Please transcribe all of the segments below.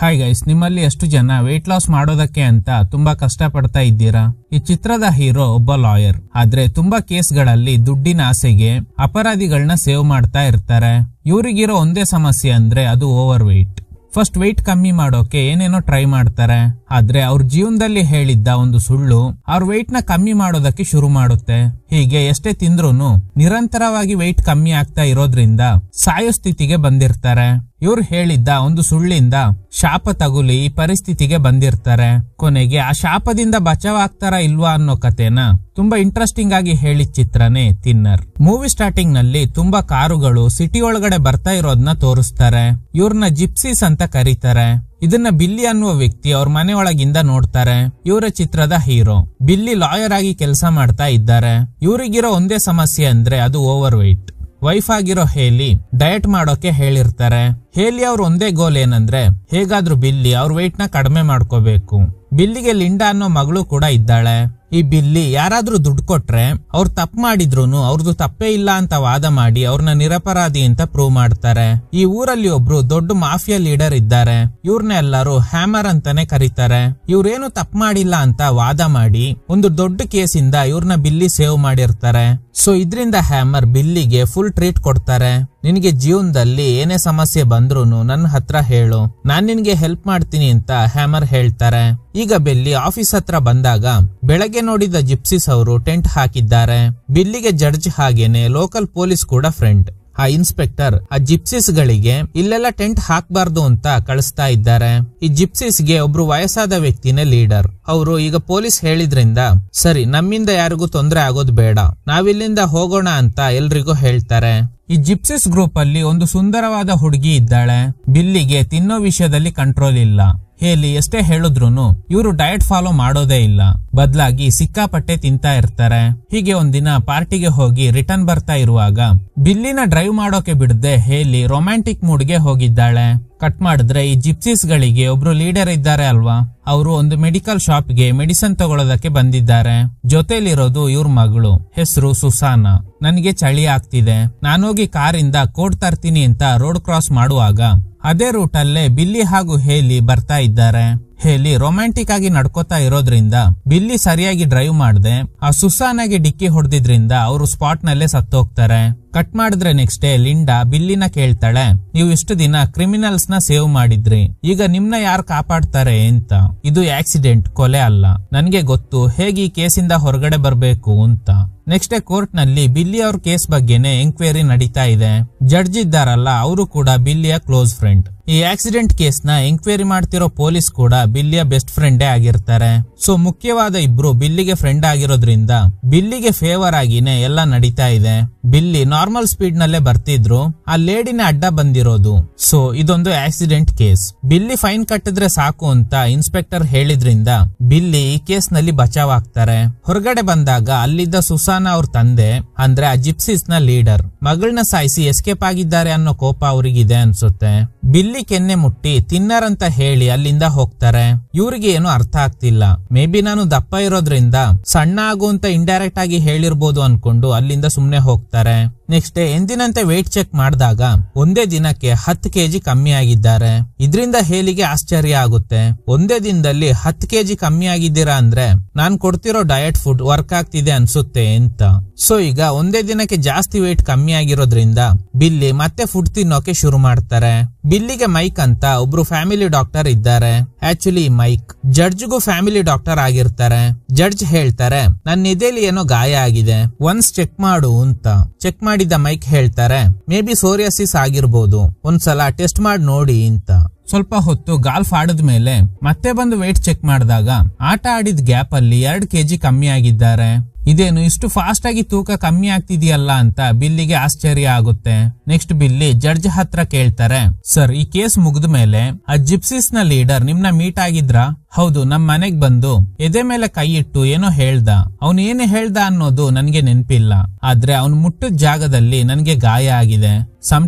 Hi guys, ನಿಮ್ಮಲ್ಲಿ ಎಷ್ಟು ಜನ ವೆಯ್ಟ್ ಲಾಸ್ ಮಾಡೋದಕ್ಕೆ ಅಂತ ತುಂಬಾ ಕಷ್ಟ ಪಡ್ತಾ ಇದ್ದೀರಾ? ಈ ಚಿತ್ರದ ಹೀರೋ ಒಬ್ಬ ಲಾಯರ್. ಆದ್ರೆ ತುಂಬಾ ಕೇಸ್ಗಳಲ್ಲಿ ದುಡ್ಡಿನ ಆಸೆಗೆ ಅಪರಾಧಿಗಳನ್ನ ಸೇವ್ ಮಾಡ್ತಾ ಇರ್ತಾರೆ. ಇವ್ರಿಗಿರೋ ಒಂದೇ ಸಮಸ್ಯೆ ಅಂದ್ರೆ ಅದು ಓವರ್ ವೆಯ್ಟ್. ಫಸ್ಟ್ ವೆಯ್ಟ್ ಕಮ್ಮಿ ಮಾಡೋಕೆ ಏನೇನೋ ಟ್ರೈ ಮಾಡ್ತಾರೆ. ಆದ್ರೆ ಅವ್ರ ಜೀವನದಲ್ಲಿ ಹೇಳಿದ್ದ ಒಂದು ಸುಳ್ಳು ಅವ್ರ ವೆಯ್ಟ್ ನ ಕಮ್ಮಿ ಮಾಡೋದಕ್ಕೆ ಶುರು ಮಾಡುತ್ತೆ. ಹೀಗೆ ಎಷ್ಟೇ ತಿಂದ್ರೂನು ನಿರಂತರವಾಗಿ ವೆಯ್ಟ್ ಕಮ್ಮಿ ಆಗ್ತಾ ಇರೋದ್ರಿಂದ ಸಾಯೋ ಸ್ಥಿತಿಗೆ ಬಂದಿರ್ತಾರೆ. ಇವ್ರು ಹೇಳಿದ್ದ ಒಂದು ಸುಳ್ಳಿಂದ ಶಾಪ ತಗುಲಿ ಈ ಪರಿಸ್ಥಿತಿಗೆ ಬಂದಿರ್ತಾರೆ. ಕೊನೆಗೆ ಆ ಶಾಪದಿಂದ ಬಚಾವ್ ಆಗ್ತಾರ ಇಲ್ವಾ ಅನ್ನೋ ಕಥೆನ ತುಂಬಾ ಇಂಟ್ರೆಸ್ಟಿಂಗ್ ಆಗಿ ಹೇಳಿದ ಚಿತ್ರನೇ ಥಿನ್ನರ್. ಮೂವಿ ಸ್ಟಾರ್ಟಿಂಗ್ ನಲ್ಲಿ ತುಂಬಾ ಕಾರುಗಳು ಸಿಟಿ ಒಳಗಡೆ ಬರ್ತಾ ಇರೋದನ್ನ ತೋರಿಸ್ತಾರೆ. ಇವ್ರನ್ನ ಜಿಪ್ಸೀಸ್ ಅಂತ ಕರೀತಾರೆ. ಇದನ್ನ ಬಿಲ್ಲಿ ಅನ್ನುವ ವ್ಯಕ್ತಿ ಅವ್ರ ಮನೆ ಒಳಗಿಂದ ನೋಡ್ತಾರೆ. ಇವರ ಚಿತ್ರದ ಹೀರೋ ಬಿಲ್ಲಿ ಲಾಯರ್ ಆಗಿ ಕೆಲಸ ಮಾಡ್ತಾ ಇದ್ದಾರೆ. ಇವ್ರಿಗಿರೋ ಒಂದೇ ಸಮಸ್ಯೆ ಅಂದ್ರೆ ಅದು ಓವರ್ ವೆಯ್ಟ್. ವೈಫ್ ಆಗಿರೋ ಹೇಲಿ ಡಯಟ್ ಮಾಡೋಕೆ ಹೇಳಿರ್ತಾರೆ. ಹೇಲಿ ಅವ್ರ ಒಂದೇ ಗೋಲ್ ಏನಂದ್ರೆ ಹೇಗಾದ್ರೂ ಬಿಲ್ಲಿ ಅವ್ರ ವೆಯ್ಟ್ ನ ಕಡಿಮೆ ಮಾಡ್ಕೋಬೇಕು. ಬಿಲ್ಲಿಗೆ ಲಿಂಡಾ ಅನ್ನೋ ಮಗಳು ಕೂಡ ಇದ್ದಾಳೆ. ಈ ಬಿಲ್ಲಿ ಯಾರಾದ್ರೂ ದುಡ್ಡು ಕೊಟ್ರೆ ಅವ್ರು ತಪ್ಪು ಮಾಡಿದ್ರೂನು ಅವ್ರದ್ದು ತಪ್ಪೇ ಇಲ್ಲ ಅಂತ ವಾದ ಮಾಡಿ ಅವ್ರನ್ನ ನಿರಪರಾಧಿ ಅಂತ ಪ್ರೂವ್ ಮಾಡ್ತಾರೆ. ಈ ಊರಲ್ಲಿ ಒಬ್ರು ದೊಡ್ಡ ಮಾಫಿಯಾ ಲೀಡರ್ ಇದ್ದಾರೆ. ಇವ್ರನ್ನ ಎಲ್ಲರೂ ಹ್ಯಾಮರ್ ಅಂತಾನೆ ಕರೀತಾರೆ. ಇವ್ರೇನು ತಪ್ಪು ಮಾಡಿಲ್ಲ ಅಂತ ವಾದ ಮಾಡಿ ಒಂದು ದೊಡ್ಡ ಕೇಸಿಂದ ಇವ್ರನ್ನ ಬಿಲ್ಲಿ ಸೇವ್ ಮಾಡಿರ್ತಾರೆ. ಸೊ ಇದರಿಂದ ಹ್ಯಾಮರ್ ಬಿಲ್ಲಿಗೆ ಫುಲ್ ಟ್ರೀಟ್ ಕೊಡ್ತಾರೆ. ನಿನಗೆ ಜೀವನದಲ್ಲಿ ಏನೇ ಸಮಸ್ಯೆ ಬಂದ್ರೂನು ನನ್ನ ಹತ್ರ ಹೇಳು, ನಾನ್ ನಿನ್ಗೆ ಹೆಲ್ಪ್ ಮಾಡ್ತೀನಿ ಅಂತ ಹ್ಯಾಮರ್ ಹೇಳ್ತಾರೆ. ಈಗ ಬಿಲ್ಲಿ ಆಫೀಸ್ ಹತ್ರ ಬಂದಾಗ ಬೆಳಗ್ಗೆ ನೋಡಿದ ಜಿಪ್ಸಿಸ್ ಅವರು ಟೆಂಟ್ ಹಾಕಿದ್ದಾರೆ. ಬಿಲ್ಲಿಗೆ ಜಡ್ಜ್ ಹಾಗೇನೆ ಲೋಕಲ್ ಪೊಲೀಸ್ ಕೂಡ ಫ್ರೆಂಡ್. ಆ ಇನ್ಸ್ಪೆಕ್ಟರ್ ಆ ಜಿಪ್ಸಿಸ್ ಗಳಿಗೆ ಇಲ್ಲೆಲ್ಲ ಟೆಂಟ್ ಹಾಕ್ಬಾರ್ದು ಅಂತ ಕಳಿಸ್ತಾ ಇದ್ದಾರೆ. ಈ ಜಿಪ್ಸಿಸ್ ಗೆ ಒಬ್ರು ವಯಸ್ಸಾದ ವ್ಯಕ್ತಿನೇ ಲೀಡರ್. ಅವರು ಈಗ ಪೊಲೀಸ್ ಹೇಳಿದ್ರಿಂದ ಸರಿ, ನಮ್ಮಿಂದ ಯಾರಿಗೂ ತೊಂದರೆ ಆಗೋದು ಬೇಡ, ನಾವಿಲ್ಲಿಂದ ಹೋಗೋಣ ಅಂತ ಎಲ್ರಿಗೂ ಹೇಳ್ತಾರೆ. ಈ ಜಿಪ್ಸಿಸ್ ಗ್ರೂಪ್ ಅಲ್ಲಿ ಒಂದು ಸುಂದರವಾದ ಹುಡುಗಿ ಇದ್ದಾಳೆ. ಬಿಲ್ಲಿಗೆ ತಿನ್ನೋ ವಿಷಯದಲ್ಲಿ ಕಂಟ್ರೋಲ್ ಇಲ್ಲ. ಹೇಲಿ ಎಷ್ಟೇ ಹೇಳಿದ್ರುನು ಇವರು ಡಯಟ್ ಫಾಲೋ ಮಾಡೋದೇ ಇಲ್ಲ. ಬದಲಾಗಿ ಸಿಕ್ಕಾಪಟ್ಟೆ ತಿಂತಾ ಇರ್ತಾರೆ. ಹೀಗೆ ಒಂದಿನ ಪಾರ್ಟಿಗೆ ಹೋಗಿ ರಿಟರ್ನ್ ಬರ್ತಾ ಇರುವಾಗ ಬಿಲ್ಲಿನ ಡ್ರೈವ್ ಮಾಡೋಕೆ ಬಿಡದೆ ಹೇಲಿ ರೊಮ್ಯಾಂಟಿಕ್ ಮೂಡ್ಗೆ ಹೋಗಿದ್ದಾಳೆ. ಕಟ್ ಮಾಡಿದ್ರೆ ಈ ಜಿಪ್ಸಿಸ್ ಗಳಿಗೆ ಒಬ್ರು ಲೀಡರ್ ಇದ್ದಾರೆ ಅಲ್ವಾ, ಅವರು ಒಂದು ಮೆಡಿಕಲ್ ಶಾಪ್ ಗೆ ಮೆಡಿಸಿನ್ ತಗೊಳ್ಳೋದಕ್ಕೆ ಬಂದಿದ್ದಾರೆ. ಜೊತೆಲಿರೋದು ಇವ್ರ ಮಗಳು, ಹೆಸರು ಸುಸಾನಾ. ನನಗೆ ಚಳಿ ಆಗ್ತಿದೆ, ನಾನೋಗಿ ಕಾರಿಂದ ಕೋಟ್ ತರ್ತೀನಿ ಅಂತ ರೋಡ್ ಕ್ರಾಸ್ ಮಾಡುವಾಗ ಅದೇ ರೂಟ್ ಅಲ್ಲೇ ಬಿಲ್ಲಿ ಹಾಗೂ ಹೇಲಿ ಬರ್ತಾ ಇದ್ದಾರೆ. ಹೇಲಿ ರೊಮ್ಯಾಂಟಿಕ್ ಆಗಿ ನಡ್ಕೋತಾ ಇರೋದ್ರಿಂದ ಬಿಲ್ಲಿ ಸರಿಯಾಗಿ ಡ್ರೈವ್ ಮಾಡದೆ ಆ ಸುಸಾನಾಗೆ ಡಿಕ್ಕಿ ಹೊಡೆದಿದ್ರಿಂದ ಅವರು ಸ್ಪಾಟ್ ನಲ್ಲೇ ಸತ್ತೋಗ್ತಾರೆ. ಕಟ್ ಮಾಡಿದ್ರೆ ನೆಕ್ಸ್ಟ್ ಡೇ ಲಿಂಡಾ ಬಿಲ್ಲಿನ ಕೇಳ್ತಾಳೆ, ನೀವು ಇಷ್ಟು ದಿನ ಕ್ರಿಮಿನಲ್ಸ್ ನ ಸೇವ್ ಮಾಡಿದ್ರಿ, ಈಗ ನಿಮ್ನ ಯಾರು ಕಾಪಾಡ್ತಾರೆ ಅಂತ. ಇದು ಆಕ್ಸಿಡೆಂಟ್, ಕೊಲೆ ಅಲ್ಲ. ನನ್ಗೆ ಗೊತ್ತು ಹೇಗೆ ಈ ಕೇಸಿಂದ ಹೊರಗಡೆ ಬರ್ಬೇಕು ಅಂತ. ನೆಕ್ಸ್ಟ್ ಡೇ ಕೋರ್ಟ್ ನಲ್ಲಿ ಬಿಲ್ಲಿ ಅವ್ರ ಕೇಸ್ ಬಗ್ಗೆನೆ ಎಂಕ್ವೈರಿ ನಡೀತಾ ಇದೆ. ಜಡ್ಜ್ ಇದ್ದಾರಲ್ಲ, ಅವರು ಕೂಡ ಬಿಲ್ಲಿಯ ಕ್ಲೋಸ್ ಫ್ರೆಂಡ್. ಈ ಆಕ್ಸಿಡೆಂಟ್ ಕೇಸ್ ನ ಎಂಕ್ವೈರಿ ಮಾಡ್ತಿರೋ ಪೊಲೀಸ್ ಕೂಡ ಬಿಲ್ಲಿಯ ಬೆಸ್ಟ್ ಫ್ರೆಂಡೇ ಆಗಿರ್ತಾರೆ. ಸೊ ಮುಖ್ಯವಾದ ಇಬ್ರು ಬಿಲ್ಲಿಗೆ ಫ್ರೆಂಡ್ ಆಗಿರೋದ್ರಿಂದ ಬಿಲ್ಲಿಗೆ ಫೇವರ್ ಆಗಿನೇ ಎಲ್ಲ ನಡೀತಾ ಇದೆ. ಬಿಲ್ಲಿ ನಾರ್ಮಲ್ ಸ್ಪೀಡ್ ನಲ್ಲೇ ಬರ್ತಿದ್ರು, ಆ ಲೇಡಿನ ಅಡ್ಡ ಬಂದಿರೋದು. ಸೊ ಇದೊಂದು ಆಕ್ಸಿಡೆಂಟ್ ಕೇಸ್. ಬಿಲ್ಲಿ ಫೈನ್ ಕಟ್ಟಿದ್ರೆ ಸಾಕು ಅಂತ ಇನ್ಸ್ಪೆಕ್ಟರ್ ಹೇಳಿದ್ರಿಂದ ಬಿಲ್ಲಿ ಈ ಕೇಸ್ ನಲ್ಲಿ ಬಚಾವ್ ಆಗ್ತಾರೆ. ಹೊರಗಡೆ ಬಂದಾಗ ಅಲ್ಲಿದ್ದ ಸುಸಾನಾ ಅವ್ರ ತಂದೆ ಅಂದ್ರೆ ಆ ಜಿಪ್ಸಿಸ್ ನ ಲೀಡರ್ ಮಗಳನ್ನ ಸಾಯಿಸಿ ಎಸ್ಕೇಪ್ ಆಗಿದ್ದಾರೆ ಅನ್ನೋ ಕೋಪ ಅವ್ರಿಗಿದೆ ಅನ್ಸುತ್ತೆ. ಬಿಲ್ಲಿ ಕೆನ್ನೆ ಮುಟ್ಟಿ ತಿನ್ನರ್ ಅಂತ ಹೇಳಿ ಅಲ್ಲಿಂದ ಹೋಗ್ತಾರೆ. ಇವ್ರಿಗೆ ಏನು ಅರ್ಥ ಆಗ್ತಿಲ್ಲ. ಮೇ ಬಿ ನಾನು ದಪ್ಪ ಇರೋದ್ರಿಂದ ಸಣ್ಣ ಆಗು ಅಂತ ಇಂಡೈರೆಕ್ಟ್ ಆಗಿ ಹೇಳಿರ್ಬೋದು ಅನ್ಕೊಂಡು ಅಲ್ಲಿಂದ ಸುಮ್ನೆ ಹೋಗ್ತಾರೆ. ನೆಕ್ಸ್ಟ್ ಡೇ ಎಂದಿನಂತೆ ವೇಟ್ ಚೆಕ್ ಮಾಡಿದಾಗ ಒಂದೇ ದಿನಕ್ಕೆ 10 kg ಕಮ್ಮಿ ಆಗಿದ್ದಾರೆ. ಇದರಿಂದ ಹೇಲಿಗೆ ಆಶ್ಚರ್ಯ ಆಗುತ್ತೆ. ಒಂದೇ ದಿನದಲ್ಲಿ 10 kg ಕಮ್ಮಿ ಆಗಿದ್ದೀರಾ ಅಂದ್ರೆ ನಾನ್ ಕೊಡ್ತಿರೋ ಡಯಟ್ ಫುಡ್ ವರ್ಕ್ ಆಗ್ತಿದೆ ಅನ್ಸುತ್ತೆ ಅಂತ. ಸೊ ಈಗ ಒಂದೇ ದಿನಕ್ಕೆ ಜಾಸ್ತಿ ವೇಟ್ ಕಮ್ಮಿ ಆಗಿರೋದ್ರಿಂದ ಬಿಲ್ಲಿ ಮತ್ತೆ ಫುಡ್ ತಿನ್ನೋಕೆ ಶುರು ಮಾಡ್ತಾರೆ. ಬಿಲ್ಲಿಗೆ ಮೈಕ್ ಅಂತ ಒಬ್ರು ಫ್ಯಾಮಿಲಿ ಡಾಕ್ಟರ್ ಇದ್ದಾರೆ. ಆಕ್ಚುಲಿ ಮೈಕ್ ಜಡ್ಜ್ಗೂ ಫ್ಯಾಮಿಲಿ ಡಾಕ್ಟರ್ ಆಗಿರ್ತಾರೆ. ಜಡ್ಜ್ ಹೇಳ್ತಾರೆ, ನನ್ನ ಎದೆಲಿ ಏನೋ ಗಾಯ ಆಗಿದೆ, ಒನ್ಸ್ ಚೆಕ್ ಮಾಡು ಅಂತ. ಚೆಕ್ ಮಾಡಿದ ಮೈಕ್ ಹೇಳ್ತಾರೆ, ಮೇ ಬಿ ಸೋರಿಯಾಸಿಸ್ ಆಗಿರ್ಬೋದು, ಒಂದ್ಸಲ ಟೆಸ್ಟ್ ಮಾಡಿ ನೋಡಿ ಅಂತ. ಸ್ವಲ್ಪ ಹೊತ್ತು ಗಾಲ್ಫ್ ಆಡಿದ್ಮೇಲೆ ಮತ್ತೆ ಬಂದು ವೇಟ್ ಚೆಕ್ ಮಾಡಿದಾಗ ಆಟ ಆಡಿದ ಗ್ಯಾಪ್ ಅಲ್ಲಿ 2 kg ಕಮ್ಮಿ ಆಗಿದ್ದಾರೆ. ಇದೇನು ಇಷ್ಟು ಫಾಸ್ಟ್ ಆಗಿ ತೂಕ ಕಮ್ಮಿ ಆಗ್ತಿದೆಯಲ್ಲ ಅಂತ ಬಿಲ್ಲಿಗೆ ಆಶ್ಚರ್ಯ ಆಗುತ್ತೆ. ನೆಕ್ಸ್ಟ್ ಬಿಲ್ಲಿ ಜಡ್ಜ್ ಹತ್ರ ಕೇಳ್ತಾರೆ, ಸರ್ ಈ ಕೇಸ್ ಮುಗಿದ ಮೇಲೆ ಆ ಜಿಪ್ಸಿಸ್ ನ ಲೀಡರ್ ನಿಮ್ನ ಮೀಟ್ ಆಗಿದ್ರಾ? ಹೌದು, ನಮ್ ಮನೆಗ್ ಬಂದು ಎದೆ ಮೇಲೆ ಕೈ ಇಟ್ಟು ಏನೋ ಹೇಳ್ದ. ಅವನು ಏನು ಹೇಳ್ದ ಅನ್ನೋದು ನನ್ಗೆ ನೆನಪಿಲ್ಲ, ಆದ್ರೆ ಅವ್ನು ಮುಟ್ಟಿದ ಜಾಗದಲ್ಲಿ ನನ್ಗೆ ಗಾಯ ಆಗಿದೆ.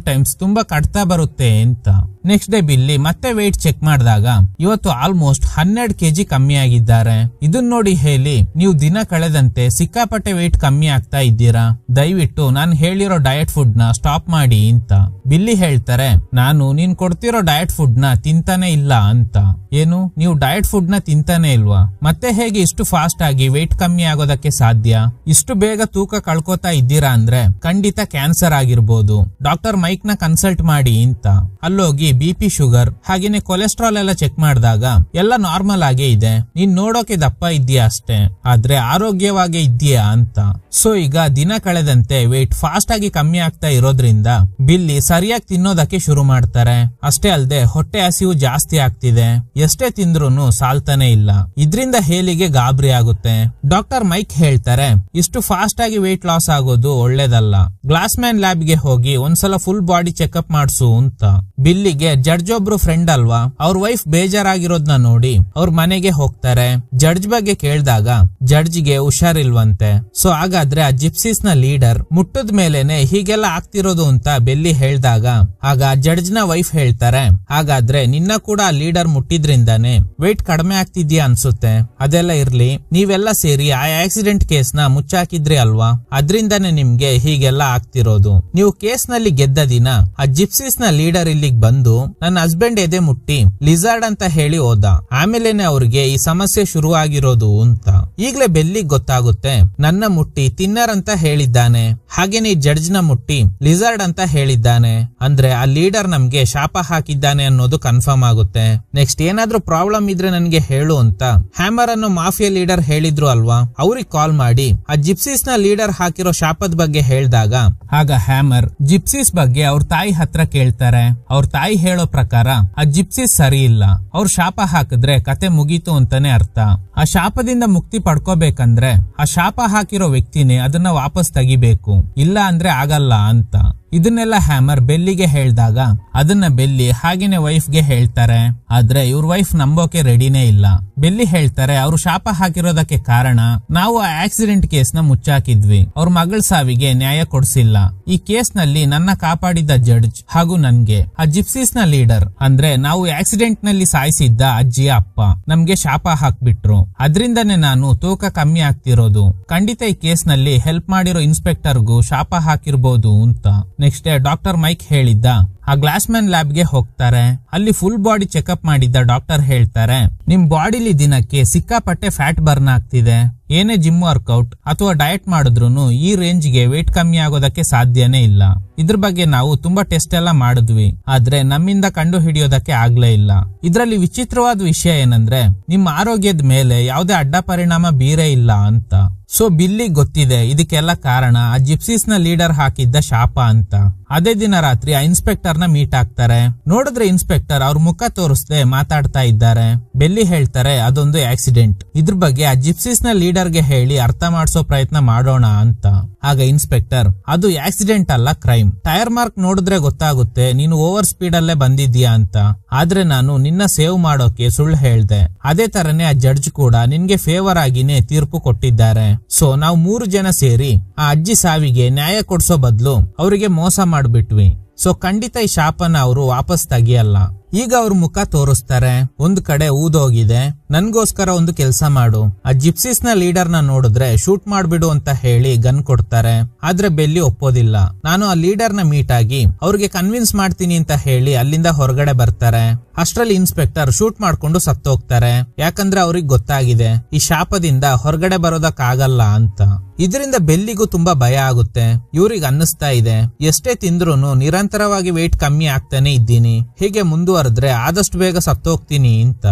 ಟೈಮ್ಸ್ ತುಂಬಾ ಕಟ್ತಾ ಬರುತ್ತೆ ಅಂತ. ನೆಕ್ಸ್ಟ್ ಡೇ ಬಿಲ್ಲಿ ಮತ್ತೆ ವೆಯ್ಟ್ ಚೆಕ್ ಮಾಡಿದಾಗ ಇವತ್ತು ಆಲ್ಮೋಸ್ಟ್ 12 kg ಕಮ್ಮಿ ಆಗಿದ್ದಾರೆ. ಇದನ್ನ ನೋಡಿ ಹೇಳಿ ನೀವು ದಿನ ಕಳೆದಂತೆ ಸಿಕ್ಕಾಪಟ್ಟೆ ವೆಯ್ಟ್ ಕಮ್ಮಿ ಆಗ್ತಾ ಇದ್ದೀರಾ, ದಯವಿಟ್ಟು ನಾನು ಹೇಳಿರೋ ಡಯಟ್ ಫುಡ್ ನ ಸ್ಟಾಪ್ ಮಾಡಿ ಅಂತ. ಬಿಲ್ಲಿ ಹೇಳ್ತಾರೆ, ನಾನು ನೀನ್ ಕೊಡ್ತಿರೋ ಡಯಟ್ ಫುಡ್ ನ ತಿಂತಾನೆ ಇಲ್ಲ ಅಂತ. ಏನು, ನೀವು ಡಯಟ್ ಫುಡ್ ನ ತಿಂತಾನೆ ಇಲ್ವಾ? ಮತ್ತೆ ಹೇಗೆ ಇಷ್ಟು ಫಾಸ್ಟ್ ಆಗಿ ವೆಯ್ಟ್ ಕಮ್ಮಿ ಆಗೋದಕ್ಕೆ ಸಾಧ್ಯ? ಇಷ್ಟು ಬೇಗ ತೂಕ ಕಳ್ಕೊತಾ ಇದ್ದೀರಾ ಅಂದ್ರೆ ಖಂಡಿತ ಕ್ಯಾನ್ಸರ್ ಆಗಿರ್ಬೋದು. ಡಾಕ್ಟರ್ ಮೈಕ್ ನ ಕನ್ಸಲ್ಟ್ ಮಾಡಿ ಅಂತ. ಅಲ್ಲೋಗಿ BP, ಶುಗರ್ ಹಾಗೇನೆ ಕೊಲೆಸ್ಟ್ರಾಲ್ ಎಲ್ಲ ಚೆಕ್ ಮಾಡಿದಾಗ ಎಲ್ಲ ನಾರ್ಮಲ್ ಆಗೇ ಇದೆ. ನೀನ್ ನೋಡೋಕೆ ದಪ್ಪ ಇದ್ದೀಯಾ ಅಷ್ಟೇ, ಆದ್ರೆ ಆರೋಗ್ಯವಾಗಿ ಇದ್ದೀಯಾ ಅಂತ. ಸೊ ಈಗ ದಿನ ಕಳೆದಂತೆ ವೆಯ್ಟ್ ಫಾಸ್ಟ್ ಆಗಿ ಕಮ್ಮಿ ಆಗ್ತಾ ಇರೋದ್ರಿಂದ ಬಿಲ್ಲಿ ಸರಿಯಾಗಿ ತಿನ್ನೋದಕ್ಕೆ ಶುರು ಮಾಡ್ತಾರೆ. ಅಷ್ಟೇ ಅಲ್ಲದೆ ಹೊಟ್ಟೆ ಹಸಿವು ಜಾಸ್ತಿ ಆಗ್ತಿದೆ, ಎಷ್ಟೇ ತಿಂದ್ರೂ ಸಾಲ್ತಾನೆ ಇಲ್ಲ. ಇದ್ರಿಂದ ಹೇಲಿಗೆ ಗಾಬರಿ ಆಗುತ್ತೆ. ಡಾಕ್ಟರ್ ಮೈಕ್ ಹೇಳ್ತಾರೆ, ಇಷ್ಟು ಫಾಸ್ಟ್ ಆಗಿ ವೆಯ್ಟ್ ಲಾಸ್ ಆಗೋದು ಒಳ್ಳೇದಲ್ಲ. ಗ್ಲಾಸ್ ಮ್ಯಾನ್ ಲ್ಯಾಬ್ ಗೆ ಹೋಗಿ ಒಂದ್ಸಲ ಫುಲ್ ಬಾಡಿ ಚೆಕ್ಅಪ್ ಮಾಡ್ಸು ಅಂತ. ಬಿಲ್ಲಿಗೆ ಜಡ್ಜ್ ಒಬ್ರು ಫ್ರೆಂಡ್ ಅಲ್ವಾ, ಅವ್ರ ವೈಫ್ ಬೇಜಾರಾಗಿರೋದ್ನ ನೋಡಿ ಅವ್ರ ಮನೆಗೆ ಹೋಗ್ತಾರೆ. ಜಡ್ಜ್ ಬಗ್ಗೆ ಕೇಳಿದಾಗ ಜಡ್ಜ್ಗೆ ಹುಷಾರಿಲ್ವಂತೆ. ಸೊ ಹಾಗಾದ್ರೆ ಆ ಜಿಪ್ಸೀಸ್ ನ ಲೀಡರ್ ಮುಟ್ಟದ ಮೇಲೆನೆ ಹೀಗೆಲ್ಲ ಆಗ್ತಿರೋದು ಅಂತ ಬೆಲ್ಲಿ ಹೇಳ್ದಾಗ ಆಗ ಜಡ್ಜ್ ನ ವೈಫ್ ಹೇಳ್ತಾರೆ, ಹಾಗಾದ್ರೆ ನಿನ್ನ ಕೂಡ ಆ ಲೀಡರ್ ಮುಟ್ಟಿದ್ರಿಂದಾನೆ ವೆಯ್ಟ್ ಕಡಿಮೆ ಆಗ್ತಿದ್ಯಾ ಅನ್ಸುತ್ತೆ. ಅದೆಲ್ಲ ಇರ್ಲಿ, ನೀವೆಲ್ಲ ಸೇರಿ ಆ ಆಕ್ಸಿಡೆಂಟ್ ಕೇಸ್ ನ ಮುಚ್ಚಾಕಿದ್ರಿ ಅಲ್ವಾ, ಅದ್ರಿಂದಾನೆ ನಿಮ್ಗೆ ಹೀಗೆಲ್ಲ ಆಗ್ತಿರೋದು. ನೀವು ಕೇಸ್ ನಲ್ಲಿ ಗೆದ್ದ ದಿನ ಆ ಜಿಪ್ಸೀಸ್ ನ ಲೀಡರ್ ಇಲ್ಲಿಗೆ ಬಂದು ನನ್ನ ಹಸ್ಬೆಂಡ್ ಎದೆ ಮುಟ್ಟಿ ಲಿಜಾರ್ಡ್ ಅಂತ ಹೇಳಿ ಹೋದ, ಆಮೇಲೆನೆ ಅವ್ರಿಗೆ ಈ ಸಮಸ್ಯೆ ಶುರು ಆಗಿರೋದು ಅಂತ. ಈಗ್ಲೇ ಬೆಲ್ಲಿಗ್ ಗೊತ್ತಾಗುತ್ತೆ ನನ್ನ ಮುಟ್ಟಿ ತಿನ್ನರ್ ಅಂತ ಹೇಳಿದ್ದಾನೆ, ಹಾಗೇನೆ ಜಡ್ಜ್ ನ ಮುಟ್ಟಿ ಲಿಜಾರ್ಡ್ ಅಂತ ಹೇಳಿದ್ದಾನೆ ಅಂದ್ರೆ ಆ ಲೀಡರ್ ನಮ್ಗೆ ಶಾಪ ಹಾಕಿದ್ದಾನೆ ಅನ್ನೋದು ಕನ್ಫರ್ಮ್ ಆಗುತ್ತೆ. ನೆಕ್ಸ್ಟ್ ಏನಾದ್ರೂ ಪ್ರಾಬ್ಲಮ್ ಇದ್ರೆ ನನ್ಗೆ ಹೇಳು ಅಂತ ಹ್ಯಾಮರ್ ಅನ್ನೋ ಮಾಫಿಯಾ ಲೀಡರ್ ಹೇಳಿದ್ರು ಅಲ್ವಾ, ಅವ್ರಿಗೆ ಕಾಲ್ ಮಾಡಿ ಆ ಜಿಪ್ಸೀಸ್ ನ ಲೀಡರ್ ಹಾಕಿರೋ ಶಾಪದ ಬಗ್ಗೆ ಹೇಳಿದಾಗ ಆಗ ಹ್ಯಾಮರ್ ಜಿಪ್ಸೀಸ್ ಬಗ್ಗೆ ಅವ್ರ ತಾಯಿ ಹತ್ರ ಕೇಳ್ತಾರೆ. ಅವ್ರ ತಾಯಿ ಹೇಳೋ ಪ್ರಕಾರ ಆ ಜಿಪ್ಸೀಸ್ ಸರಿ ಇಲ್ಲ, ಅವ್ರ ಶಾಪ ಹಾಕಿದ್ರೆ ಕತೆ ಮುಗೀತು ಅಂತಾನೆ ಅರ್ಥ. ಆ ಶಾಪದಿಂದ ಮುಕ್ತಿ ಪಡ್ಕೋಬೇಕಂದ್ರೆ ಆ ಶಾಪ ಹಾಕಿರೋ ವ್ಯಕ್ತಿನೇ ಅದನ್ನ ವಾಪಸ್ ತೆಗಿಬೇಕು, ಇಲ್ಲ ಅಂದ್ರೆ ಆಗಲ್ಲ ಅಂತ. ಇದನ್ನೆಲ್ಲ ಹ್ಯಾಮರ್ ಬೆಲ್ಲಿಗೆ ಹೇಳ್ದಾಗ ಅದನ್ನ ಬೆಲ್ಲಿ ಹಾಗೇನೆ ವೈಫ್ ಗೆ ಹೇಳ್ತಾರೆ. ಆದ್ರೆ ಇವ್ರ ವೈಫ್ ನಂಬೋಕೆ ರೆಡಿನೇ ಇಲ್ಲ. ಬೆಲ್ಲಿ ಹೇಳ್ತಾರೆ, ಅವ್ರು ಶಾಪ ಹಾಕಿರೋದಕ್ಕೆ ಕಾರಣ ನಾವು ಆ ಆಕ್ಸಿಡೆಂಟ್ ಕೇಸ್ ನ ಮುಚ್ಚಾಕಿದ್ವಿ, ಅವ್ರ ಮಗಳ ಸಾವಿಗೆ ನ್ಯಾಯ ಕೊಡ್ಸಿಲ್ಲ. ಈ ಕೇಸ್ ನಲ್ಲಿ ನನ್ನ ಕಾಪಾಡಿದ ಜಡ್ಜ್ ಹಾಗೂ ನನ್ಗೆ ಆ ಜಿಪ್ಸೀಸ್ ನ ಲೀಡರ್ ಅಂದ್ರೆ ನಾವು ಆಕ್ಸಿಡೆಂಟ್ ನಲ್ಲಿ ಸಾಯಿಸಿದ್ದ ಅಜ್ಜಿಯ ಅಪ್ಪ ನಮ್ಗೆ ಶಾಪ ಹಾಕ್ಬಿಟ್ರು, ಅದ್ರಿಂದಾನೆ ನಾನು ತೂಕ ಕಮ್ಮಿ ಆಗ್ತಿರೋದು. ಖಂಡಿತ ಈ ಕೇಸ್ ನಲ್ಲಿ ಹೆಲ್ಪ್ ಮಾಡಿರೋ ಇನ್ಸ್ಪೆಕ್ಟರ್ಗೂ ಶಾಪ ಹಾಕಿರ್ಬೋದು ಅಂತ. ನೆಕ್ಸ್ಟ್ ಡೇ ಡಾಕ್ಟರ್ ಮೈಕ್ ಹೇಳಿದ್ದ ಆ ಗ್ಲಾಸ್ ಮ್ಯಾನ್ ಲ್ಯಾಬ್ ಗೆ ಹೋಗ್ತಾರೆ. ಅಲ್ಲಿ ಫುಲ್ ಬಾಡಿ ಚೆಕ್ಅಪ್ ಮಾಡಿದ್ದ ಡಾಕ್ಟರ್ ಹೇಳ್ತಾರೆ, ನಿಮ್ ಬಾಡಿಲಿ ದಿನಕ್ಕೆ ಸಿಕ್ಕಾಪಟ್ಟೆ ಫ್ಯಾಟ್ ಬರ್ನ್ ಆಗ್ತಿದೆ, ಏನೇ ಜಿಮ್ ವರ್ಕೌಟ್ ಅಥವಾ ಡಯಟ್ ಮಾಡಿದ್ರು ಈ ರೇಂಜ್ ಗೆ ವೇಟ್ ಕಮ್ಮಿ ಆಗೋದಕ್ಕೆ ಸಾಧ್ಯನೇ ಇಲ್ಲ. ಇದ್ರ ಬಗ್ಗೆ ನಾವು ತುಂಬಾ ಟೆಸ್ಟ್ ಎಲ್ಲ ಮಾಡಿದ್ವಿ, ಆದ್ರೆ ನಮ್ಮಿಂದ ಕಂಡು ಹಿಡಿಯೋದಕ್ಕೆ ಆಗ್ಲೇ ಇಲ್ಲ. ಇದ್ರಲ್ಲಿ ವಿಚಿತ್ರವಾದ ವಿಷಯ ಏನಂದ್ರೆ ನಿಮ್ಮ ಆರೋಗ್ಯದ ಮೇಲೆ ಯಾವುದೇ ಅಡ್ಡ ಪರಿಣಾಮ ಬೀರೇ ಇಲ್ಲ ಅಂತ. ಸೊ ಬಿಲ್ಲಿ ಗೊತ್ತಿದೆ ಇದಕ್ಕೆಲ್ಲ ಕಾರಣ ಆ ಜಿಪ್ಸೀಸ್ ನ ಲೀಡರ್ ಹಾಕಿದ್ದ ಶಾಪ ಅಂತ. ಅದೇ ದಿನ ರಾತ್ರಿ ಆ ಇನ್ಸ್ಪೆಕ್ಟರ್ ನ ಮೀಟ್ ಆಗ್ತಾರೆ. ನೋಡಿದ್ರೆ ಇನ್ಸ್ಪೆಕ್ಟರ್ ಅವ್ರ ಮುಖ ತೋರಿಸದೆ ಮಾತಾಡ್ತಾ ಇದ್ದಾರೆ. ಬೆಲ್ಲಿ ಹೇಳ್ತಾರೆ, ಅದೊಂದು ಆಕ್ಸಿಡೆಂಟ್, ಇದ್ರ ಬಗ್ಗೆ ಆ ಜಿಪ್ಸೀಸ್ ನ ಲೀಡರ್ ಗೆ ಹೇಳಿ ಅರ್ಥ ಮಾಡಿಸೋ ಪ್ರಯತ್ನ ಮಾಡೋಣ ಅಂತ. ಆಗ ಇನ್ಸ್ಪೆಕ್ಟರ್, ಅದು ಆಕ್ಸಿಡೆಂಟ್ ಅಲ್ಲ, ಕ್ರೈಮ್. ಟೈರ್ ಮಾರ್ಕ್ ನೋಡಿದ್ರೆ ಗೊತ್ತಾಗುತ್ತೆ ನೀನು ಓವರ್ ಸ್ಪೀಡ್ ಅಲ್ಲೇ ಬಂದಿದ್ಯಾ ಅಂತ. ಆದ್ರೆ ನಾನು ನಿನ್ನ ಸೇವ್ ಮಾಡೋಕೆ ಸುಳ್ಳು ಹೇಳ್ದೆ. ಅದೇ ತರನೇ ಆ ಜಡ್ಜ್ ಕೂಡ ನಿನ್ಗೆ ಫೇವರ್ ಆಗಿನೇ ತೀರ್ಪು ಕೊಟ್ಟಿದ್ದಾರೆ. ಸೊ ನಾವು 3 ಜನ ಸೇರಿ ಆ ಅಜ್ಜಿ ಸಾವಿಗೆ ನ್ಯಾಯ ಕೊಡ್ಸೋ ಬದಲು ಅವರಿಗೆ ಮೋಸ ಮಾಡ್ಬಿಟ್ವಿ. ಸೊ ಖಂಡಿತ ಈ ಶಾಪನ ಅವರು ವಾಪಸ್ ತೆಗಿಯಲ್ಲ. ಈಗ ಅವ್ರ ಮುಖ ತೋರಿಸ್ತಾರೆ, ಒಂದ್ ಕಡೆ ಊದೋಗಿದೆ, ನನ್ಗೋಸ್ಕರ ಒಂದು ಕೆಲ್ಸ ಮಾಡು, ಆ ಜಿಪ್ಸೀಸ್ ನ ಲೀಡರ್ ನ ನೋಡಿದ್ರೆ ಶೂಟ್ ಮಾಡ್ಬಿಡು ಅಂತ ಹೇಳಿ ಗನ್ ಕೊಡ್ತಾರೆ. ಆದ್ರೆ ಬೆಲ್ಲಿ ಒಪ್ಪೋದಿಲ್ಲ. ನಾನು ಆ ಲೀಡರ್ ನ ಮೀಟ್ ಆಗಿ ಅವ್ರಿಗೆ ಕನ್ವಿನ್ಸ್ ಮಾಡ್ತೀನಿ ಅಂತ ಹೇಳಿ ಅಲ್ಲಿಂದ ಹೊರಗಡೆ ಬರ್ತಾರೆ. ಅಷ್ಟ್ರಲ್ಲಿ ಇನ್ಸ್ಪೆಕ್ಟರ್ ಶೂಟ್ ಮಾಡ್ಕೊಂಡು ಸತ್ತೋಗ್ತಾರೆ. ಯಾಕಂದ್ರೆ ಅವ್ರಿಗೆ ಗೊತ್ತಾಗಿದೆ ಈ ಶಾಪದಿಂದ ಹೊರಗಡೆ ಬರೋದಕ್ಕಾಗಲ್ಲ ಅಂತ. ಇದರಿಂದ ಬೆಲ್ಲಿಗೂ ತುಂಬಾ ಭಯ ಆಗುತ್ತೆ. ಇವ್ರಿಗೆ ಅನ್ನಿಸ್ತಾ ಇದೆ ಎಷ್ಟೇ ತಿಂದ್ರೂನು ನಿರಂತರವಾಗಿ ವೇಟ್ ಕಮ್ಮಿ ಆಗ್ತಾನೆ ಇದ್ದೀನಿ, ಹೀಗೆ ಮುಂದುವರೆದ್ರೆ ಆದಷ್ಟು ಬೇಗ ಸತ್ತೋಗ್ತೀನಿ ಅಂತ.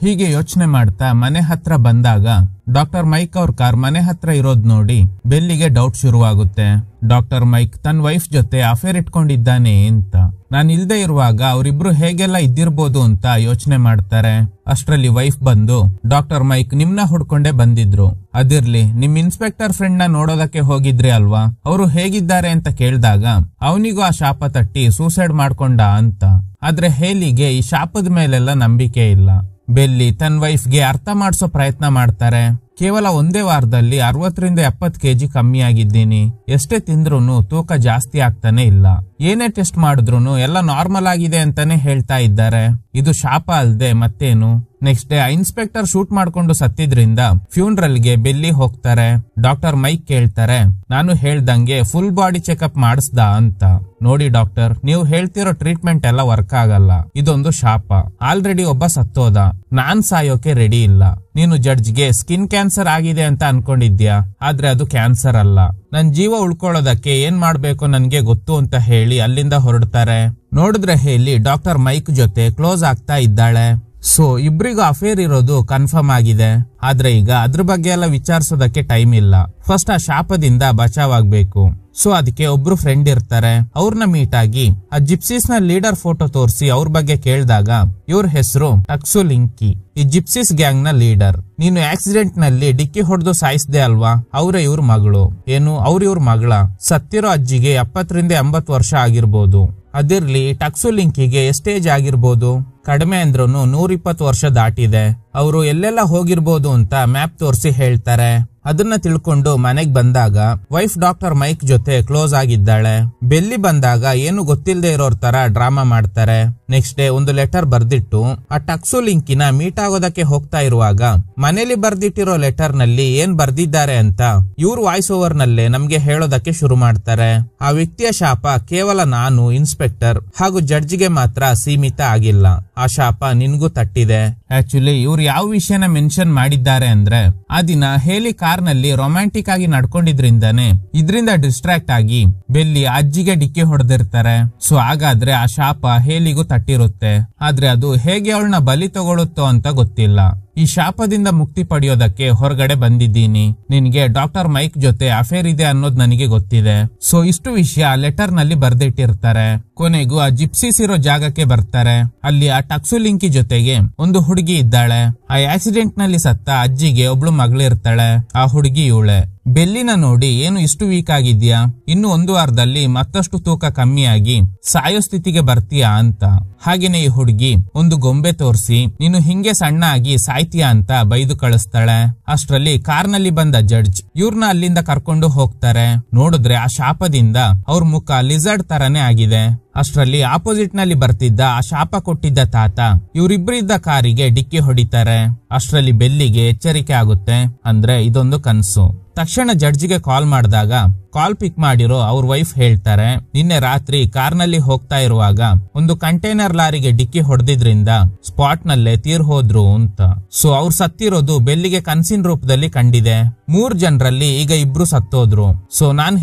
ಹೀಗೆ ಯೋಚನೆ ಮಾಡ್ತಾ ಮನೆ ಹತ್ರ ಬಂದಾಗ ಡಾಕ್ಟರ್ ಮೈಕ್ ಅವ್ರ ಕಾರ್ ಮನೆ ಹತ್ರ ಇರೋದ್ ನೋಡಿ ಬೆಲ್ಲಿಗೆ ಡೌಟ್ ಶುರುವಾಗುತ್ತೆ. ಡಾಕ್ಟರ್ ಮೈಕ್ ತನ್ನ ವೈಫ್ ಜೊತೆ ಅಫೇರ್ ಇಟ್ಕೊಂಡಿದ್ದಾನೆ ಅಂತ. ನಾನು ಇಲ್ದೇ ಇರುವಾಗ ಅವರಿಬ್ರು ಹೇಗೆಲ್ಲ ಇದ್ದಿರ್ಬೋದು ಅಂತ ಯೋಚನೆ ಮಾಡ್ತಾರೆ. ಅಷ್ಟ್ರಲ್ಲಿ ವೈಫ್ ಬಂದು, ಡಾಕ್ಟರ್ ಮೈಕ್ ನಿಮ್ನ ಹುಡ್ಕೊಂಡೇ ಬಂದಿದ್ರು, ಅದಿರ್ಲಿ ನಿಮ್ ಇನ್ಸ್ಪೆಕ್ಟರ್ ಫ್ರೆಂಡ್ ನ ನೋಡೋದಕ್ಕೆ ಹೋಗಿದ್ರಿ ಅಲ್ವಾ, ಅವರು ಹೇಗಿದ್ದಾರೆ ಅಂತ ಕೇಳಿದಾಗ ಅವನಿಗೂ ಆ ಶಾಪ ತಟ್ಟಿ ಸೂಸೈಡ್ ಮಾಡ್ಕೊಂಡ ಅಂತ. ಆದ್ರೆ ಹೇಲಿಗೆ ಈ ಶಾಪದ ಮೇಲೆಲ್ಲ ನಂಬಿಕೆ ಇಲ್ಲ. ಬೆಲ್ಲಿ ತನ್ನ ವೈಫ್ಗೆ ಅರ್ಥ ಮಾಡಿಸೋ ಪ್ರಯತ್ನ ಮಾಡ್ತಾರೆ. ಕೇವಲ ಒಂದೇ ವಾರದಲ್ಲಿ 60ರಿಂದ 70 kg ಕಮ್ಮಿ ಆಗಿದ್ದೀನಿ. ಎಷ್ಟೇ ತಿಂದ್ರೂನು ತೂಕ ಜಾಸ್ತಿ ಆಗ್ತಾನೆ ಇಲ್ಲ. ಏನೇ ಟೆಸ್ಟ್ ಮಾಡಿದ್ರು ಎಲ್ಲ ನಾರ್ಮಲ್ ಆಗಿದೆ ಅಂತಾನೆ ಹೇಳ್ತಾ ಇದ್ದಾರೆ. ಇದು ಶಾಪ ಅಲ್ದೆ ಮತ್ತೇನು. ನೆಕ್ಸ್ಟ್ ಡೇ ಇನ್ಸ್ಪೆಕ್ಟರ್ ಶೂಟ್ ಮಾಡ್ಕೊಂಡು ಸತ್ತಿದ್ರಿಂದ ಫ್ಯೂನರಲ್ಗೆ ಬೆಲ್ಲಿ ಹೋಗ್ತಾರೆ. ಡಾಕ್ಟರ್ ಮೈಕ್ ಕೇಳ್ತಾರೆ, ನಾನು ಹೇಳ್ದಂಗೆ ಫುಲ್ ಬಾಡಿ ಚೆಕಪ್ ಮಾಡಿಸ್ದ ಅಂತ. ನೋಡಿ ಡಾಕ್ಟರ್, ನೀವು ಹೇಳ್ತಿರೋ ಟ್ರೀಟ್ಮೆಂಟ್ ಎಲ್ಲ ವರ್ಕ್ ಆಗಲ್ಲ. ಇದೊಂದು ಶಾಪ. ಆಲ್ರೆಡಿ ಒಬ್ಬ ಸತ್ತೋದ. ನಾನ್ ಸಾಯೋಕೆ ರೆಡಿ ಇಲ್ಲ. ನೀನು ಜಡ್ಜ್ಗೆ ಸ್ಕಿನ್ ಕ್ಯಾನ್ಸರ್ ಆಗಿದೆ ಅಂತ ಅನ್ಕೊಂಡಿದ್ಯಾ, ಆದ್ರೆ ಅದು ಕ್ಯಾನ್ಸರ್ ಅಲ್ಲ. ನನ್ ಜೀವ ಉಳ್ಕೊಳ್ಳೋದಕ್ಕೆ ಏನ್ ಮಾಡ್ಬೇಕು ನನ್ಗೆ ಗೊತ್ತು ಅಂತ ಹೇಳಿ ಅಲ್ಲಿಂದ ಹೊರಡ್ತಾರೆ. ನೋಡಿದ್ರೆ ಹೇಳಿ ಡಾಕ್ಟರ್ ಮೈಕ್ ಜೊತೆ ಕ್ಲೋಸ್ ಆಗ್ತಾ ಇದ್ದಾಳೆ. ಸೊ ಇಬ್ರಿಗೂ ಅಫೇರ್ ಇರೋದು ಕನ್ಫರ್ಮ್ ಆಗಿದೆ. ಆದ್ರೆ ಈಗ ಅದ್ರ ಬಗ್ಗೆ ಎಲ್ಲ ವಿಚಾರಿಸೋದಕ್ಕೆ ಟೈಮ್ ಇಲ್ಲ. ಫಸ್ಟ್ ಆ ಶಾಪದಿಂದ ಬಚಾವಾಗ್ಬೇಕು. ಸೊ ಅದಕ್ಕೆ ಒಬ್ರು ಫ್ರೆಂಡ್ ಇರ್ತಾರೆ. ಅವ್ರನ್ನ ಮೀಟ್ ಆಗಿ ಆ ಜಿಪ್ಸೀಸ್ ನ ಲೀಡರ್ ಫೋಟೋ ತೋರಿಸಿ ಅವ್ರ ಬಗ್ಗೆ ಕೇಳಿದಾಗ ಇವ್ರ ಹೆಸರು ಟಕ್ಸು ಲಿಂಕಿ, ಈ ಜಿಪ್ಸೀಸ್ ಗ್ಯಾಂಗ್ ನ ಲೀಡರ್. ನೀನು ಆಕ್ಸಿಡೆಂಟ್ ನಲ್ಲಿ ಡಿಕ್ಕಿ ಹೊಡೆದು ಸಾಯಿಸ್ದೆ ಅಲ್ವಾ, ಅವ್ರೇ ಇವ್ರ ಮಗಳು. ಏನು ಇವ್ರ ಮಗಳ? ಸತ್ತಿರೋ ಅಜ್ಜಿಗೆ 70ರಿಂದ 80 ವರ್ಷ ಆಗಿರ್ಬೋದು. ಅದಿರ್ಲಿ, ಟಕ್ಸು ಲಿಂಕಿಗೆ ಎಷ್ಟೇಜ್ ಆಗಿರ್ಬೋದು? ಕಡಿಮೆ ಅಂದ್ರೂ 120 ವರ್ಷ ದಾಟಿದೆ. ಅವರು ಎಲ್ಲೆಲ್ಲ ಹೋಗಿರ್ಬೋದು ಅಂತ ಮ್ಯಾಪ್ ತೋರಿಸಿ ಹೇಳ್ತಾರೆ. ಅದನ್ನ ತಿಳ್ಕೊಂಡು ಮನೆಗ್ ಬಂದಾಗ ವೈಫ್ ಡಾಕ್ಟರ್ ಮೈಕ್ ಜೊತೆ ಕ್ಲೋಸ್ ಆಗಿದ್ದಾಳೆ. ಬೆಲ್ಲಿ ಬಂದಾಗ ಏನು ಗೊತ್ತಿಲ್ಲದೆ ಇರೋರ್ ತರ ಡ್ರಾಮಾ ಮಾಡ್ತಾರೆ. ನೆಕ್ಸ್ಟ್ ಡೇ ಒಂದು ಲೆಟರ್ ಬರ್ದಿಟ್ಟು ಆ ಟಕ್ಸು ಲಿಂಕಿನ ಮೀಟ್ ಆಗೋದಕ್ಕೆ ಹೋಗ್ತಾ ಇರುವಾಗ ಮನೇಲಿ ಬರ್ದಿಟ್ಟಿರೋ ಲೆಟರ್ ನಲ್ಲಿ ಏನ್ ಬರ್ದಿದ್ದಾರೆ ಅಂತ ಇವ್ರ ವಾಯ್ಸ್ ಓವರ್ ನಲ್ಲೇ ನಮ್ಗೆ ಹೇಳೋದಕ್ಕೆ ಶುರು ಮಾಡ್ತಾರೆ. ಆ ವ್ಯಕ್ತಿಯ ಶಾಪ ಕೇವಲ ನಾನು, ಇನ್ಸ್ಪೆಕ್ಟರ್ ಹಾಗೂ ಜಡ್ಜ್ಗೆ ಮಾತ್ರ ಸೀಮಿತ ಆಗಿಲ್ಲ. ಆ ಶಾಪ ನಿನ್ಗೂ ತಟ್ಟಿದೆ. ಆಕ್ಚುಲಿ ಇವ್ರು ಯಾವ ವಿಷಯನ ಮೆನ್ಷನ್ ಮಾಡಿದ್ದಾರೆ ಅಂದ್ರೆ, ಆ ದಿನ ಹೇಲಿ ಕಾರ್ ನಲ್ಲಿ ರೊಮ್ಯಾಂಟಿಕ್ ಆಗಿ ನಡ್ಕೊಂಡಿದ್ರಿಂದಾನೆ ಇದರಿಂದ ಡಿಸ್ಟ್ರಾಕ್ಟ್ ಆಗಿ ಬೆಲ್ಲಿ ಅಜ್ಜಿಗೆ ಡಿಕ್ಕಿ ಹೊಡೆದಿರ್ತಾರೆ. ಸೊ ಹಾಗಾದ್ರೆ ಆ ಶಾಪ ಹೇಲಿಗೂ ತಟ್ಟಿರುತ್ತೆ. ಆದ್ರೆ ಅದು ಹೇಗೆ ಅವಳನ್ನ ಬಲಿ ತಗೊಳುತ್ತೋ ಅಂತ ಗೊತ್ತಿಲ್ಲ. ಈ ಶಾಪದಿಂದ ಮುಕ್ತಿ ಪಡೆಯೋದಕ್ಕೆ ಹೊರಗಡೆ ಬಂದಿದ್ದೀನಿ. ನಿನ್ಗೆ ಡಾಕ್ಟರ್ ಮೈಕ್ ಜೊತೆ ಅಫೇರ್ ಇದೆ ಅನ್ನೋದು ನನಗೆ ಗೊತ್ತಿದೆ. ಸೊ ಇಷ್ಟು ವಿಷಯ ಲೆಟರ್ ನಲ್ಲಿ ಬರ್ದಿಟ್ಟಿರ್ತಾರೆ. ಕೊನೆಗೂ ಆ ಜಿಪ್ಸೀಸ್ ಇರೋ ಜಾಗಕ್ಕೆ ಬರ್ತಾರೆ. ಅಲ್ಲಿ ಆ ಟಕ್ಸು ಲಿಂಕಿ ಜೊತೆಗೆ ಒಂದು ಹುಡುಗಿ ಇದ್ದಾಳೆ. ಆ ಆಕ್ಸಿಡೆಂಟ್ ನಲ್ಲಿ ಸತ್ತ ಅಜ್ಜಿಗೆ ಒಬ್ಳು ಮಗಳಿರ್ತಾಳೆ. ಆ ಹುಡುಗಿ ಇವಳೆ. ಬೆಲ್ಲಿನ ನೋಡಿ ಏನು ಇಷ್ಟು ವೀಕ್ ಆಗಿದ್ಯಾ, ಇನ್ನು 1 ವಾರದಲ್ಲಿ ಮತ್ತಷ್ಟು ತೂಕ ಕಮ್ಮಿಯಾಗಿ ಸಾಯೋ ಸ್ಥಿತಿಗೆ ಬರ್ತೀಯಾ ಅಂತ. ಹಾಗೇನೆ ಈ ಹುಡುಗಿ ಒಂದು ಗೊಂಬೆ ತೋರಿಸಿ ನೀನು ಹಿಂಗೆ ಸಣ್ಣ ಆಗಿ ಸಾಯ್ತೀಯಾ ಅಂತ ಬೈದು ಕಳಿಸ್ತಾಳೆ. ಅಷ್ಟ್ರಲ್ಲಿ ಕಾರ್ನಲ್ಲಿ ಬಂದ ಜಡ್ಜ್ ಇವ್ರನ್ನ ಅಲ್ಲಿಂದ ಕರ್ಕೊಂಡು ಹೋಗ್ತಾರೆ. ನೋಡಿದ್ರೆ ಆ ಶಾಪದಿಂದ ಅವ್ರ ಮುಖ ಲಿಸರ್ಡ್ ತರನೇ ಆಗಿದೆ. ಅಷ್ಟ್ರಲ್ಲಿ ಆಪೋಸಿಟ್ ನಲ್ಲಿ ಬರ್ತಿದ್ದ ಆ ಶಾಪ ಕೊಟ್ಟಿದ್ದ ತಾತ ಇವರಿಬ್ಬರಿದ್ದ ಕಾರಿಗೆ ಡಿಕ್ಕಿ ಹೊಡಿತಾರೆ. ಅಷ್ಟ್ರಲ್ಲಿ ಬೆಲ್ಲಿಗೆ ಎಚ್ಚರಿಕೆ ಆಗುತ್ತೆ. ಅಂದ್ರೆ ಇದೊಂದು ಕನ್ಸು. ತಕ್ಷಣ ಜಡ್ಜಿಗೆ ಕಾಲ್ ಮಾಡಿದಾಗ ಕಾಲ್ ಪಿಕ್ ಮಾಡಿರೋ ಅವ್ರ ವೈಫ್ ಹೇಳ್ತಾರೆ, ನಿನ್ನೆ ರಾತ್ರಿ ಕಾರ್ನಲ್ಲಿ ಹೋಗ್ತಾ ಇರುವಾಗ ಒಂದು ಕಂಟೈನರ್ ಲಾರಿಗೆ ಡಿಕ್ಕಿ ಹೊಡೆದಿದ್ರಿಂದ ಸ್ಪಾಟ್ ನಲ್ಲೇ ತೀರ್ ಹೋದ್ರು ಅಂತ. ಸೊ ಅವ್ರು ಸತ್ತಿರೋದು ಬೆಲ್ಲಿಗೆ ಕನ್ಸಿನ ರೂಪದಲ್ಲಿ ಕಂಡಿದೆ. 3 ಜನರಲ್ಲಿ ಈಗ 2 ಸತ್ತೋದ್ರು. ಸೊ ನಾನ್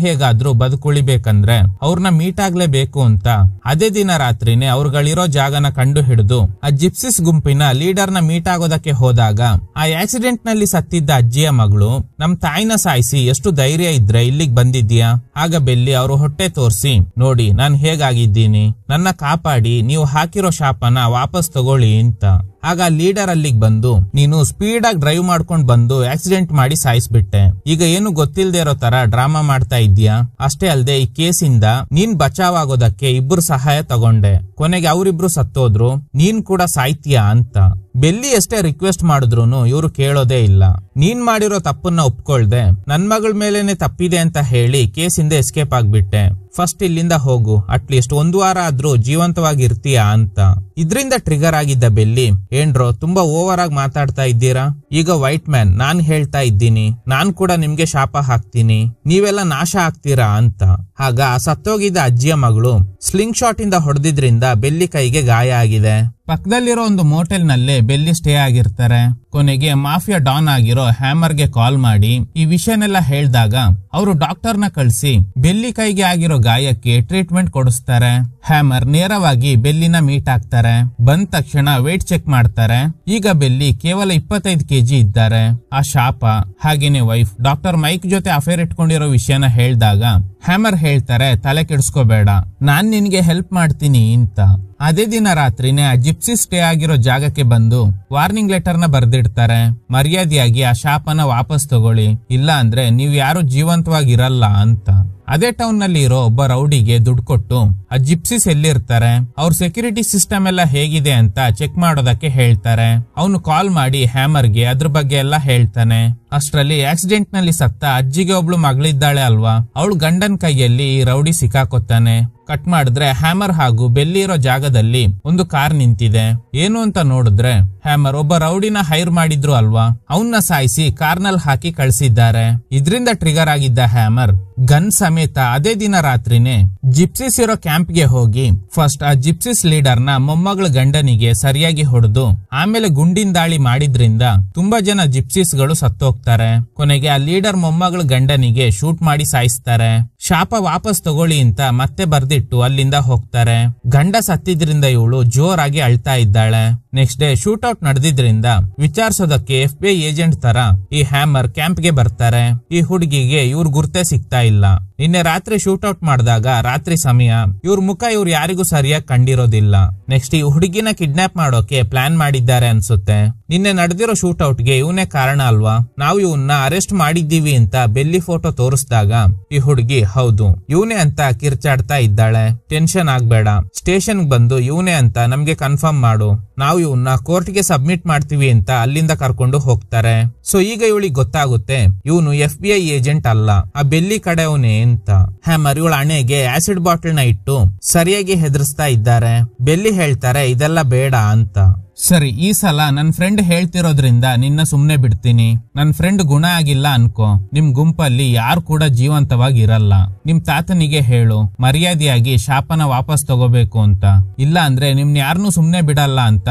ಹೇಗಾದ್ರೂ ಬದುಕುಳಿಬೇಕಂದ್ರೆ ಅವ್ರನ್ನ ಮೀಟ್ ಆಗ್ಲೇಬೇಕು ಅಂತ ಅದೇ ದಿನ ರಾತ್ರಿನೇ ಅವ್ರುಗಳಿರೋ ಜಾಗನ ಕಂಡು ಹಿಡಿದು ಆ ಜಿಪ್ಸಿಸ್ ಗುಂಪಿನ ಲೀಡರ್ ನ ಮೀಟ್ ಆಗೋದಕ್ಕೆ ಹೋದಾಗ ಆ ಆಕ್ಸಿಡೆಂಟ್ ನಲ್ಲಿ ಸತ್ತಿದ್ದ ಅಜ್ಜಿಯ ಮಗಳು, ನಮ್ ತಾಯಿನ ಸಾಯಿಸಿ ಎಷ್ಟು ಧೈರ್ಯ ಇದ್ರೆ ಇಲ್ಲಿಗೆ ಬಂದಿದ್ಯಾ? ಆಗ ಬೆಲ್ಲಿ ಅವರು ಹೊಟ್ಟೆ ತೋರಿಸಿ, ನೋಡಿ ನಾನ್ ಹೇಗಾಗಿದ್ದೀನಿ, ನನ್ನ ಕಾಪಾಡಿ, ನೀವು ಹಾಕಿರೋ ಶಾಪನ ವಾಪಸ್ ತಗೊಳ್ಳಿ ಅಂತ. ಆಗ ಲೀಡರ್ ಅಲ್ಲಿಗೆ ಬಂದು, ನೀನು ಸ್ಪೀಡ್ ಆಗಿ ಡ್ರೈವ್ ಮಾಡ್ಕೊಂಡ್ ಬಂದು ಆಕ್ಸಿಡೆಂಟ್ ಮಾಡಿ ಸಾಯಿಸ್ಬಿಟ್ಟೆ. ಈಗ ಏನು ಗೊತ್ತಿಲ್ಲದೆ ಇರೋ ತರ ಡ್ರಾಮಾ ಮಾಡ್ತಾ ಇದ್ಯಾ. ಅಷ್ಟೇ ಅಲ್ಲದೆ ಈ ಕೇಸಿಂದ ನೀನ್ ಬಚಾವ್ ಆಗೋದಕ್ಕೆ 2 ಸಹಾಯ ತಗೊಂಡೆ. ಕೊನೆಗೆ ಅವರಿಬ್ರು ಸತ್ತೋದ್ರು, ನೀನ್ ಕೂಡ ಸಾಯ್ತೀಯಾ ಅಂತ. ಬೆಲ್ಲಿ ಎಷ್ಟೇ ರಿಕ್ವೆಸ್ಟ್ ಮಾಡಿದ್ರು ಇವ್ರು ಕೇಳೋದೇ ಇಲ್ಲ. ನೀನ್ ಮಾಡಿರೋ ತಪ್ಪನ್ನ ಒಪ್ಕೊಳ್ದೆ ನನ್ ಮಗಳ ಮೇಲೇನೆ ತಪ್ಪಿದೆ ಅಂತ ಹೇಳಿ ಕೇಸಿಂದ ಎಸ್ಕೇಪ್ ಆಗ್ಬಿಟ್ಟೆ. ಫಸ್ಟ್ ಇಲ್ಲಿಂದ ಹೋಗು, ಅಟ್ಲೀಸ್ಟ್ 1 ವಾರ ಆದ್ರೂ ಜೀವಂತವಾಗಿ ಇರ್ತೀಯಾ ಅಂತ. ಇದ್ರಿಂದ ಟ್ರಿಗರ್ ಆಗಿದ್ದ ಬೆಲ್ಲಿ, ಏನ್ರೋ ತುಂಬಾ ಓವರ್ ಆಗಿ ಮಾತಾಡ್ತಾ ಇದ್ದೀರಾ, ಈಗ ವೈಟ್ ಮ್ಯಾನ್ ನಾನ್ ಹೇಳ್ತಾ ಇದ್ದೀನಿ, ನಾನ್ ಕೂಡ ನಿಮ್ಗೆ ಶಾಪ ಹಾಕ್ತೀನಿ, ನೀವೆಲ್ಲ ನಾಶ ಆಗ್ತೀರಾ ಅಂತ. ಆಗ ಸತ್ತೋಗಿದ್ದ ಅಜ್ಜಿಯ ಮಗಳು ಸ್ಲಿಂಗ್ ಶಾಟ್ ಇಂದ ಹೊಡೆದಿದ್ರಿಂದ ಬೆಲ್ಲಿ ಕೈಗೆ ಗಾಯ ಆಗಿದೆ. ಪಕ್ಕದಲ್ಲಿರೋ ಒಂದು ಮೋಟೆಲ್ ನಲ್ಲೇ ಬೆಲ್ಲಿ ಸ್ಟೇ ಆಗಿರ್ತಾರೆ. ಕೊನೆಗೆ ಮಾಫಿಯಾ ಡಾನ್ ಆಗಿರೋ ಹ್ಯಾಮರ್ಗೆ ಕಾಲ್ ಮಾಡಿ ಈ ವಿಷಯನೆಲ್ಲ ಹೇಳ್ದಾಗ ಅವರು ಡಾಕ್ಟರ್ನ ಕಳಿಸಿ ಬೆಲ್ಲಿ ಕೈಗೆ ಆಗಿರೋ ಗಾಯಕ್ಕೆ ಟ್ರೀಟ್ಮೆಂಟ್ ಕೊಡಿಸ್ತಾರೆ. ಹ್ಯಾಮರ್ ನೇರವಾಗಿ ಬೆಲ್ಲಿನ ಮೀಟ್ ಆಗ್ತಾರೆ. ಬಂದ ತಕ್ಷಣ ವೇಟ್ ಚೆಕ್ ಮಾಡ್ತಾರೆ. ಈಗ ಬೆಲ್ಲಿ ಕೇವಲ 25 kg ಇದ್ದಾರೆ. ಆ ಶಾಪ ಹಾಗೇನೆ ವೈಫ್ ಡಾಕ್ಟರ್ ಮೈಕ್ ಜೊತೆ ಅಫೇರ್ ಇಟ್ಕೊಂಡಿರೋ ವಿಷಯನ ಹೇಳ್ದಾಗ ಹ್ಯಾಮರ್ ಹೇಳ್ತಾರೆ, ತಲೆ ಕೆಡಿಸ್ಕೋಬೇಡ, ನಾನ್ ನಿನ್ಗೆ ಹೆಲ್ಪ್ ಮಾಡ್ತೀನಿ ಅಂತ. ಅದೇ ದಿನ ರಾತ್ರಿನೇ ಆ ಜಿಪ್ಸಿ ಸ್ಟೇ ಆಗಿರೋ ಜಾಗಕ್ಕೆ ಬಂದು ವಾರ್ನಿಂಗ್ ಲೆಟರ್ ನ ಬರ್ದಿಡ್ತಾರೆ. ಮರ್ಯಾದೆಯಾಗಿ ಆ ಶಾಪನ ವಾಪಸ್ ತಗೊಳ್ಳಿ, ಇಲ್ಲ ಅಂದ್ರೆ ನೀವ್ ಯಾರು ಜೀವಂತವಾಗಿರಲ್ಲ ಅಂತ. ಅದೇ ಟೌನ್ ನಲ್ಲಿ ಇರೋ ಒಬ್ಬ ರೌಡಿಗೆ ದುಡ್ಡು ಕೊಟ್ಟು ಆ ಜಿಪ್ಸಿಸ್ ಎಲ್ಲಿರ್ತಾರೆ, ಅವ್ರ ಸೆಕ್ಯೂರಿಟಿ ಸಿಸ್ಟಮ್ ಎಲ್ಲ ಹೇಗಿದೆ ಅಂತ ಚೆಕ್ ಮಾಡೋದಕ್ಕೆ ಹೇಳ್ತಾರೆ. ಅವನು ಕಾಲ್ ಮಾಡಿ ಹ್ಯಾಮರ್ಗೆ ಅದ್ರ ಬಗ್ಗೆ ಎಲ್ಲ ಹೇಳ್ತಾನೆ. ಅಷ್ಟರಲ್ಲಿ ಆಕ್ಸಿಡೆಂಟ್ ನಲ್ಲಿ ಸತ್ತ ಅಜ್ಜಿಗೆ ಒಬ್ಳು ಮಗಳಿದ್ದಾಳೆ ಅಲ್ವಾ, ಅವಳು ಗಂಡನ್ ಕೈಯಲ್ಲಿ ಈ ರೌಡಿ ಸಿಕ್ಕಾಕೊತ್ತಾನೆ. ಕಟ್ ಮಾಡಿದ್ರೆ ಹ್ಯಾಮರ್ ಹಾಗೂ ಬೆಲ್ಲಿ ಇರೋ ಜಾಗದಲ್ಲಿ ಒಂದು ಕಾರ್ ನಿಂತಿದೆ. ಏನು ಅಂತ ನೋಡಿದ್ರೆ ಹ್ಯಾಮರ್ ಒಬ್ಬ ರೌಡಿನ ಹೈರ್ ಮಾಡಿದ್ರು ಅಲ್ವಾ, ಅವನ್ನ ಸಾಯಿಸಿ ಕಾರ್ನಲ್ಲಿ ಹಾಕಿ ಕಳಿಸಿದ್ದಾರೆ. ಇದರಿಂದ ಟ್ರಿಗರ್ ಆಗಿದ್ದ ಹ್ಯಾಮರ್ ಗನ್ ಸಮೇತ ಅದೇ ದಿನ ರಾತ್ರಿನೇ ಜಿಪ್ಸಿಸ್ ಇರೋ ಕ್ಯಾಂಪ್ಗೆ ಹೋಗಿ ಫಸ್ಟ್ ಆ ಜಿಪ್ಸಿಸ್ ಲೀಡರ್ ನ ಮೊಮ್ಮಗಳ ಗಂಡನಿಗೆ ಸರಿಯಾಗಿ ಹೊಡೆದು ಆಮೇಲೆ ಗುಂಡಿನ ದಾಳಿ ಮಾಡಿದ್ರಿಂದ ತುಂಬಾ ಜನ ಜಿಪ್ಸಿಸ್ ಗಳು ಸತ್ತೋಗ್ತಾರೆ. ಕೊನೆಗೆ ಆ ಲೀಡರ್ ಮೊಮ್ಮಗಳ ಗಂಡನಿಗೆ ಶೂಟ್ ಮಾಡಿ ಸಾಯಿಸ್ತಾರೆ. ಶಾಪ ವಾಪಸ್ ತಗೊಳ್ಳಿ ಅಂತ ಮತ್ತೆ ಬರ್ದಿಟ್ಟು ಅಲ್ಲಿಂದ ಹೋಗ್ತಾರೆ. ಗಂಡ ಸತ್ತಿದ್ರಿಂದ ಇವಳು ಜೋರಾಗಿ ಅಳ್ತಾ ಇದ್ದಾಳೆ. Next day shootout ನಡೆದಿದ್ರಿಂದ ವಿಚಾರಿಸೋದಕ್ಕೆ FBI agent ತರ ಈ ಹ್ಯಾಮರ್ ಕ್ಯಾಂಪ್ಗೆ ಬರ್ತಾರೆ. ಈ ಹುಡುಗಿಗೆ ಇವ್ರ ಗುರ್ತೆ ಸಿಗ್ತಾ ಇಲ್ಲ. ನಿನ್ನೆ ರಾತ್ರಿ ಶೂಟ್ಔಟ್ ಮಾಡಿದಾಗ ರಾತ್ರಿ ಸಮಯ ಇವ್ರ ಮುಖ ಇವ್ರು ಯಾರಿಗೂ ಸರಿಯಾಗಿ ಕಂಡಿರೋದಿಲ್ಲ. ನೆಕ್ಸ್ಟ್ ಈ ಹುಡುಗಿನ ಕಿಡ್ನಾಪ್ ಮಾಡೋಕೆ ಪ್ಲಾನ್ ಮಾಡಿದ್ದಾರೆ ಅನ್ಸುತ್ತೆ. ನಿನ್ನೆ ನಡೆದಿರೋ ಶೂಟ್ಔಟ್ ಗೆ ಇವನೇ ಕಾರಣ ಅಲ್ವಾ, ನಾವು ಇವನ್ನ ಅರೆಸ್ಟ್ ಮಾಡಿದ್ದೀವಿ ಅಂತ ಬೆಲ್ಲಿ ಫೋಟೋ ತೋರಿಸಿದಾಗ ಈ ಹುಡುಗಿ ಹೌದು ಇವನೇ ಅಂತ ಕಿರ್ಚಾಡ್ತಾ ಇದ್ದಾಳೆ. ಟೆನ್ಷನ್ ಆಗ್ಬೇಡ, ಸ್ಟೇಷನ್ ಬಂದು ಇವನೇ ಅಂತ ನಮ್ಗೆ ಕನ್ಫರ್ಮ್ ಮಾಡು, ನಾವು ಇವನ್ನ ಕೋರ್ಟ್ ಗೆ ಸಬ್ಮಿಟ್ ಮಾಡ್ತೀವಿ ಅಂತ ಅಲ್ಲಿಂದ ಕರ್ಕೊಂಡು ಹೋಗ್ತಾರೆ. ಸೊ ಈಗ ಇವಳಿಗೆ ಗೊತ್ತಾಗುತ್ತೆ ಇವನು FBI ಏಜೆಂಟ್ ಅಲ್ಲ, ಆ ಬೆಲ್ಲಿ ಕಡೆಯವನೇ ಅಂತ. ಹ್ಯಾಮರ್ ಇವಳ ಹಣೆಗೆ ಆಸಿಡ್ ಬಾಟಲ್ ನ ಇಟ್ಟು ಸರಿಯಾಗಿ ಹೆದರ್ಸ್ತಾ ಇದ್ದಾರೆ. ಬೆಲ್ಲಿ ಹೇಳ್ತಾರೆ ಇದೆಲ್ಲ ಬೇಡ ಅಂತ. ಸರಿ, ಈ ಸಲ ನನ್ ಫ್ರೆಂಡ್ ಹೇಳ್ತಿರೋದ್ರಿಂದ ನಿನ್ನ ಸುಮ್ನೆ ಬಿಡ್ತೀನಿ. ನನ್ ಫ್ರೆಂಡ್ ಗುಣ ಆಗಿಲ್ಲ ಅನ್ಕೋ, ನಿಮ್ ಗುಂಪಲ್ಲಿ ಯಾರು ಕೂಡ ಜೀವಂತವಾಗಿ ಇರಲ್ಲ. ನಿಮ್ ತಾತನಿಗೆ ಹೇಳು ಮರ್ಯಾದೆಯಾಗಿ ಶಾಪನ ವಾಪಸ್ ತಗೋಬೇಕು ಅಂತ, ಇಲ್ಲ ಅಂದ್ರೆ ನಿಮ್ನ ಯಾರನ್ನೂ ಸುಮ್ನೆ ಬಿಡಲ್ಲ ಅಂತ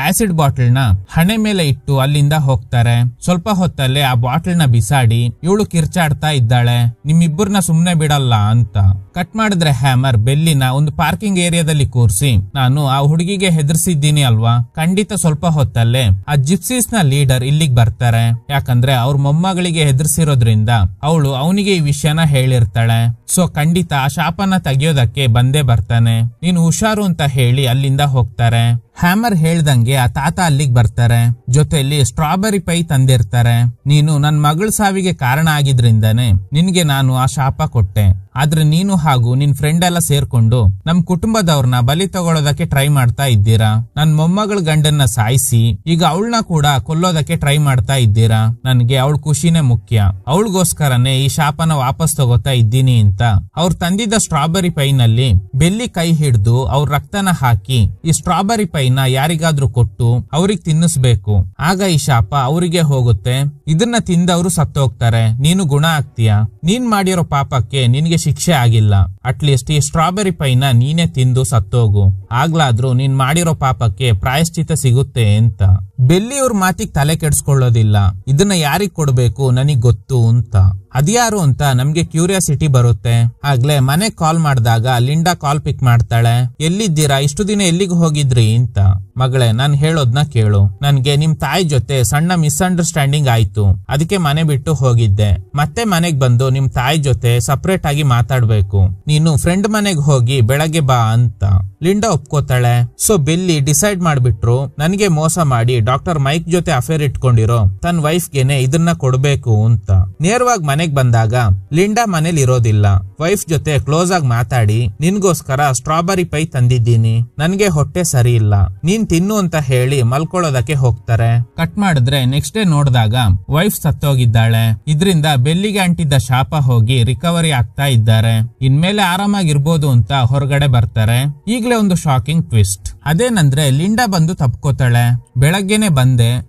ಆಸಿಡ್ ಬಾಟಲ್ ನ ಹಣೆ ಮೇಲೆ ಇಟ್ಟು ಅಲ್ಲಿಂದ ಹೋಗ್ತಾರೆ. ಸ್ವಲ್ಪ ಹೊತ್ತಲ್ಲೇ ಆ ಬಾಟಲ್ ನ ಬಿಸಾಡಿ ಇವಳು ಕಿರ್ಚಾಡ್ತಾ ಇದ್ದಾಳೆ, ನಿಮ್ಮಿಬ್ಬರನ್ನ ಸುಮ್ನೆ ಬಿಡಲ್ಲ ಅಂತ. ಕಟ್ ಮಾಡಿದ್ರೆ ಹ್ಯಾಮರ್ ಬೆಲ್ಲಿನ ಒಂದು ಪಾರ್ಕಿಂಗ್ ಏರಿಯಾದಲ್ಲಿ ಕೂರಿಸಿ, ನಾನು ಆ ಹುಡುಗಿಗೆ ಹೆದರ್ಸಿದ್ದೀನಿ ಅಲ್ವಾ, ಖಂಡಿತ ಸ್ವಲ್ಪ ಹೊತ್ತಲ್ಲೇ ಆ ಜಿಪ್ಸಿಸ್ ನ ಲೀಡರ್ ಇಲ್ಲಿಗೆ ಬರ್ತಾರೆ. ಯಾಕಂದ್ರೆ ಅವ್ರ ಮೊಮ್ಮಗಳಿಗೆ ಹೆದರ್ಸಿರೋದ್ರಿಂದ ಅವಳು ಅವನಿಗೆ ಈ ವಿಷಯನ ಹೇಳಿರ್ತಾಳೆ. ಸೊ ಖಂಡಿತ ಆ ಶಾಪನ ತೆಗಿಯೋದಕ್ಕೆ ಬಂದೇ ಬರ್ತಾನೆ. ನೀನು ಹುಷಾರು ಅಂತ ಹೇಳಿ ಅಲ್ಲಿಂದ ಹೋಗ್ತಾರೆ. ಹ್ಯಾಮರ್ ಹೇಳ್ದಂಗೆ ಆ ತಾತ ಅಲ್ಲಿಗೆ ಬರ್ತಾರೆ. ಜೊತೆಯಲ್ಲಿ ಸ್ಟ್ರಾಬೆರಿ ಪೈ ತಂದಿರ್ತಾರೆ. ನೀನು ನನ್ ಮಗಳ ಸಾವಿಗೆ ಕಾರಣ ಆಗಿದ್ರಿಂದಾನೆ ನಿನ್ಗೆ ನಾನು ಆ ಶಾಪ ಕೊಟ್ಟೆ. ಆದ್ರೆ ನೀನು ಹಾಗೂ ನಿನ್ ಫ್ರೆಂಡ್ ಎಲ್ಲ ಸೇರ್ಕೊಂಡು ನಮ್ ಕುಟುಂಬದವ್ರನ್ನ ಬಲಿ ತಗೊಳ್ಳೋದಕ್ಕೆ ಟ್ರೈ ಮಾಡ್ತಾ ಇದ್ದೀರಾ. ನನ್ ಮೊಮ್ಮಗಳ ಗಂಡನ್ನ ಸಾಯಿಸಿ ಈಗ ಅವಳನ್ನ ಕೂಡ ಕೊಲ್ಲೋದಕ್ಕೆ ಟ್ರೈ ಮಾಡ್ತಾ ಇದ್ದೀರಾ. ನನ್ಗೆ ಅವಳ ಖುಷಿನೇ ಮುಖ್ಯ, ಅವಳಿಗೋಸ್ಕರನೇ ಈ ಶಾಪನ ವಾಪಸ್ ತಗೋತಾ ಇದ್ದೀನಿ ಅಂತ ಅವ್ರು ತಂದಿದ್ದ ಸ್ಟ್ರಾಬೆರಿ ಪೈನಲ್ಲಿ ಬೆಲ್ಲಿ ಕೈ ಹಿಡಿದು ಅವ್ರ ರಕ್ತನ ಹಾಕಿ ಈ ಸ್ಟ್ರಾಬೆರಿ ಪೈನ ಯಾರಿಗಾದ್ರೂ ಕೊಟ್ಟು ಅವ್ರಿಗೆ ತಿನ್ನಿಸ್ಬೇಕು. ಆಗ ಈ ಶಾಪ ಅವರಿಗೆ ಹೋಗುತ್ತೆ. ಇದನ್ನ ತಿಂದವರು ಸತ್ತೋಗ್ತಾರೆ, ನೀನು ಗುಣ ಆಗ್ತೀಯ. ನೀನ್ ಮಾಡಿರೋ ಪಾಪಕ್ಕೆ ನಿನ್ಗೆ ಶಿಕ್ಷೆ ಆಗಿಲ್ಲ. ಅಟ್ಲೀಸ್ಟ್ ಈ ಸ್ಟ್ರಾಬೆರಿ ಪೈನ ನೀನೇ ತಿಂದು ಸತ್ತೋಗು, ಆಗ್ಲಾದ್ರೂ ನೀನ್ ಮಾಡಿರೋ ಪಾಪಕ್ಕೆ ಪ್ರಾಯಶ್ಚಿತ ಸಿಗುತ್ತೆ ಅಂತ. ಬೆಲ್ಲಿ ಅವ್ರ ಮಾತಿಗೆ ತಲೆ ಕೆಡ್ಸ್ಕೊಳ್ಳೋದಿಲ್ಲ. ಇದನ್ನ ಯಾರಿಗ್ ಕೊಡ್ಬೇಕು ನನಗ್ ಗೊತ್ತು ಅಂತ. ಅದ್ಯಾರು ಅಂತ ನಮ್ಗೆ ಕ್ಯೂರಿಯಾಸಿಟಿ ಬರುತ್ತೆ. ಆಗ್ಲೇ ಮನೆಗ್ ಕಾಲ್ ಮಾಡಿದಾಗ ಲಿಂಡಾ ಕಾಲ್ ಪಿಕ್ ಮಾಡ್ತಾಳೆ. ಎಲ್ಲಿದ್ದೀರಾ, ಇಷ್ಟು ದಿನ ಎಲ್ಲಿಗೆ ಹೋಗಿದ್ರಿ ಅಂತ. ಮಗಳೇ, ನಾನ್ ಹೇಳೋದ್ನ ಕೇಳು. ನನ್ಗೆ ನಿಮ್ ತಾಯಿ ಜೊತೆ ಸಣ್ಣ ಮಿಸ್ಅಂಡರ್ಸ್ಟ್ಯಾಂಡಿಂಗ್ ಆಯ್ತು, ಅದಕ್ಕೆ ಮನೆ ಬಿಟ್ಟು ಹೋಗಿದ್ದೆ. ಮತ್ತೆ ಮನೆಗ್ ಬಂದು ನಿಮ್ ತಾಯಿ ಜೊತೆ ಸಪರೇಟ್ ಆಗಿ ಮಾತಾಡ್ಬೇಕು. ನೀನು ಫ್ರೆಂಡ್ ಮನೆಗ್ ಹೋಗಿ ಬೆಳಗ್ಗೆ ಬಾ ಅಂತ. ಲಿಂಡಾ ಒಪ್ಕೋತಾಳೆ. ಸೊ ಬೆಲ್ಲಿ ಡಿಸೈಡ್ ಮಾಡ್ಬಿಟ್ರು ನನಗೆ ಮೋಸ ಮಾಡಿ ಡಾಕ್ಟರ್ ಮೈಕ್ ಜೊತೆ ಅಫೇರ್ ಇಟ್ಕೊಂಡಿರೋ ತನ್ನ ವೈಫ್ಗೆನೆ ಇದನ್ನ ಕೊಡ್ಬೇಕು ಅಂತ. ನೇರವಾಗಿ ಮನೆಗ್ ಬಂದಾಗ ಲಿಂಡಾ ಮನೇಲಿ ಇರೋದಿಲ್ಲ. ವೈಫ್ ಜೊತೆ ಕ್ಲೋಸ್ ಆಗಿ ಮಾತಾಡಿ, ನಿನ್ಗೋಸ್ಕರ ಸ್ಟ್ರಾಬೆರಿ ಪೈ ತಂದಿದ್ದೀನಿ, ನನ್ಗೆ ಹೊಟ್ಟೆ ಸರಿ ಇಲ್ಲ, ನೀನ್ ತಿನ್ನು ಅಂತ ಹೇಳಿ ಮಲ್ಕೊಳ್ಳೋದಕ್ಕೆ ಹೋಗ್ತಾರೆ. ಕಟ್ ಮಾಡಿದ್ರೆ ನೆಕ್ಸ್ಟ್ ಡೇ ನೋಡಿದಾಗ ವೈಫ್ ಸತ್ತೋಗಿದ್ದಾಳೆ. ಇದ್ರಿಂದ ಬೆಲ್ಲಿಗೆ ಅಂಟಿದ್ದ ಶಾಪ ಹೋಗಿ ರಿಕವರಿ ಆಗ್ತಾ ಇದ್ದಾರೆ. ಇನ್ಮೇಲೆ ಆರಾಮಾಗಿರ್ಬೋದು ಅಂತ ಹೊರಗಡೆ ಬರ್ತಾರೆ. ಈಗಲೇ ಒಂದು ಶಾಕಿಂಗ್ ಟ್ವಿಸ್ಟ್. ಅದೇನಂದ್ರೆ ಲಿಂಡಾ ಬಂದು ತಪ್ಕೋತಾಳೆ. ಬೆಳಗ್ಗೆನೆ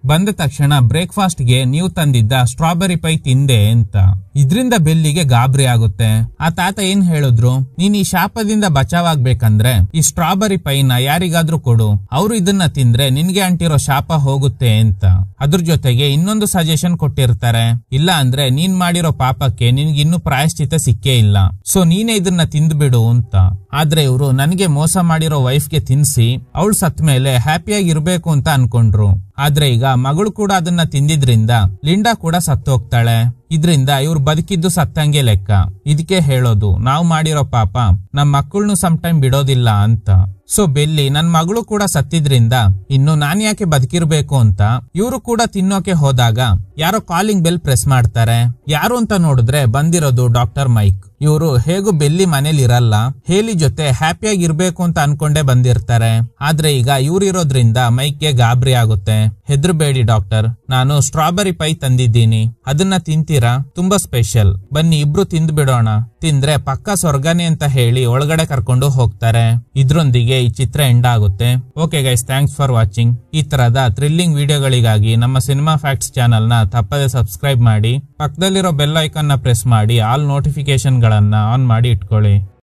ಬಂದ ತಕ್ಷಣ ಬ್ರೇಕ್ಫಾಸ್ಟ್ ಗೆ ನೀವು ತಂದಿದ್ದ ಸ್ಟ್ರಾಬೆರಿ ಪೈ ತಿಂದೆ ಅಂತ. ಇದ್ರಿಂದ ಬೆಲ್ಲಿಗೆ ಗಾಬರಿ ಆಗುತ್ತೆ. ಆ ತಾತ ಏನ್ ಹೇಳಿದ್ರು, ನೀನ್ ಈ ಶಾಪದಿಂದ ಬಚಾವಾಗ್ಬೇಕಂದ್ರೆ ಈ ಸ್ಟ್ರಾಬೆರಿ ಪೈನ ಯಾರಿಗಾದ್ರೂ ಕೊಡು, ಅವ್ರು ಇದನ್ನ ತಿಂದ್ರೆ ನಿನ್ಗೆ ಅಂಟಿರೋ ಶಾಪ ಹೋಗುತ್ತೆ ಅಂತ. ಅದ್ರ ಜೊತೆಗೆ ಇನ್ನೊಂದು ಸಜೆಷನ್ ಕೊಟ್ಟಿರ್ತಾರೆ, ಇಲ್ಲ ಅಂದ್ರೆ ನೀನ್ ಮಾಡಿರೋ ಪಾಪಕ್ಕೆ ನಿನ್ಗೆ ಇನ್ನೂ ಪ್ರಾಯಶ್ಚಿತ ಸಿಕ್ಕೇ ಇಲ್ಲ, ಸೊ ನೀನೇ ಇದನ್ನ ತಿಂದ್ಬಿಡು ಅಂತ. ಆದ್ರೆ ಇವ್ರು ನನ್ಗೆ ಮೋಸ ಮಾಡಿರೋ ವೈಫ್ಗೆ ತಿನ್ಸಿ ಅವಳು ಸತ್ ಮೇಲೆ ಹ್ಯಾಪಿಯಾಗಿ ಇರ್ಬೇಕು ಅಂತ ಅನ್ಕೊಂಡ್ರು. ಆದ್ರೆ ಈಗ ಮಗಳು ಕೂಡ ಅದನ್ನ ತಿಂದಿದ್ರಿಂದ ಲಿಂಡಾ ಕೂಡ ಸತ್ತೋಗ್ತಾಳೆ. ಇದ್ರಿಂದ ಇವ್ರು ಬದುಕಿದ್ದು ಸತ್ತಂಗೆ ಲೆಕ್ಕ. ಇದಕ್ಕೆ ಹೇಳೋದು ನಾವು ಮಾಡಿರೋ ಪಾಪ ನಮ್ ಮಕ್ಕಳನ್ನು ಸಮ್ ಟೈಮ್ ಬಿಡೋದಿಲ್ಲ ಅಂತ. ಸೊ ಬೆಲ್ಲಿ ನನ್ ಮಗಳು ಕೂಡ ಸತ್ತಿದ್ರಿಂದ ಇನ್ನು ನಾನ್ ಯಾಕೆ ಬದುಕಿರ್ಬೇಕು ಅಂತ ಇವ್ರು ಕೂಡ ತಿನ್ನೋಕೆ ಹೋದಾಗ ಯಾರೋ ಕಾಲಿಂಗ್ ಬೆಲ್ ಪ್ರೆಸ್ ಮಾಡ್ತಾರೆ. ಯಾರು ಅಂತ ನೋಡಿದ್ರೆ ಬಂದಿರೋದು ಡಾಕ್ಟರ್ ಮೈಕ್. ಇವರು ಹೇಗೂ ಬೆಲ್ಲಿ ಮನೇಲಿ ಇರಲ್ಲ, ಹೇಲಿ ಜೊತೆ ಹ್ಯಾಪಿಯಾಗಿ ಇರ್ಬೇಕು ಅಂತ ಅನ್ಕೊಂಡೇ ಬಂದಿರ್ತಾರೆ. ಆದ್ರೆ ಈಗ ಇವ್ರಿರೋದ್ರಿಂದ ಮೈಕ್ಗೆ ಗಾಬರಿ ಆಗುತ್ತೆ. ಹೆದರ್ಬೇಡಿ ಡಾಕ್ಟರ್, ನಾನು ಸ್ಟ್ರಾಬೆರಿ ಪೈ ತಂದಿದ್ದೀನಿ, ಅದನ್ನ ತಿಂತೀರಾ? ತುಂಬಾ ಸ್ಪೆಷಲ್, ಬನ್ನಿ ಇಬ್ರು ತಿಂದು ಬಿಡೋಣ, ತಿಂದ್ರೆ ಪಕ್ಕ ಸ್ವರ್ಗನೇ ಅಂತ ಹೇಳಿ ಒಳಗಡೆ ಕರ್ಕೊಂಡು ಹೋಗ್ತಾರೆ. ಇದ್ರೊಂದಿಗೆ ಈ ಚಿತ್ರ ಎಂಡ್ ಆಗುತ್ತೆ. Okay guys, thanks for watching. ಈ ತರದ ಥ್ರಿಲ್ಲಿಂಗ್ ವಿಡಿಯೋಗಳಿಗಾಗಿ ನಮ್ಮ ಸಿನಿಮಾ ಫ್ಯಾಕ್ಟ್ಸ್ ಚಾನಲ್ ನ ತಪ್ಪದೆ ಸಬ್ಸ್ಕ್ರೈಬ್ ಮಾಡಿ, ಪಕ್ಕದಲ್ಲಿರೋ ಬೆಲ್ ಐಕಾನ್ ನ ಪ್ರೆಸ್ ಮಾಡಿ ಆಲ್ ನೋಟಿಫಿಕೇಶನ್ ಗಳನ್ನ ಆನ್ ಮಾಡಿ ಇಟ್ಕೊಳ್ಳಿ.